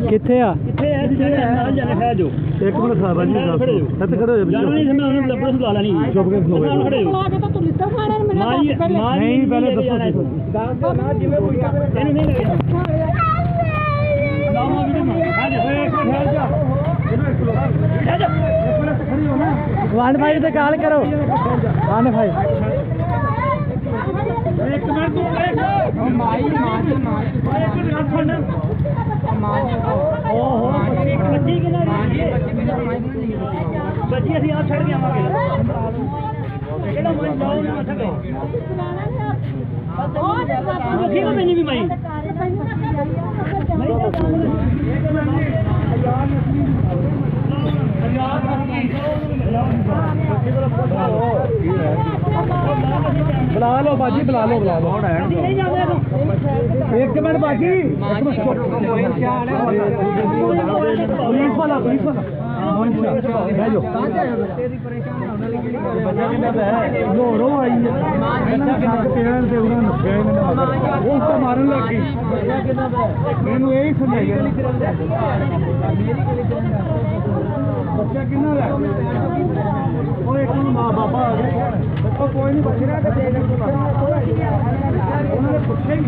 किथे आ जो एक मिनट खड़ा बाजी सत खड़े हो जानो नहीं मैं उन्हें लपड़ सुला लेनी चुप के खड़े हो के तो तू लिट्टा खाने में नहीं पहले दसो ना जिਵੇਂ कोई ਇਹਨੂੰ ਨਹੀਂ ਲੱਗਿਆ ਲਾਮਾ ਵੀ ਨਾ ਆ ਜਾ ਇੱਕ ਮਿੰਟ ਠਹਿਰ ਜਾ ਇੱਕ ਮਿੰਟ ਖੜੀ ਹੋ ਨਾ वन भाई से कॉल करो वन भाई एक मिनट तू माई एक मिनट फंड ओहो बच्ची किना बच्ची ਅਸੀਂ ਆ ਛੱਡ ਕੇ ਆਵਾਂਗੇ ਕਿਹੜਾ ਮੈਂ ਜਾਉਂ ਨਾ ਮੱਥਾ ਗਏ ਉਹ ਠੀਕ ਹੈ ਮੈਨੂੰ ਵੀ ਮਾਈ बुला लो बाजी बुला लो एक मिनट बाजी पुलिस वाला मारन लग गई मैनू यही समझाइए बच्चा कितना माँ बापा आ गए कोई नहीं बच्चे उन्होंने पूछे ही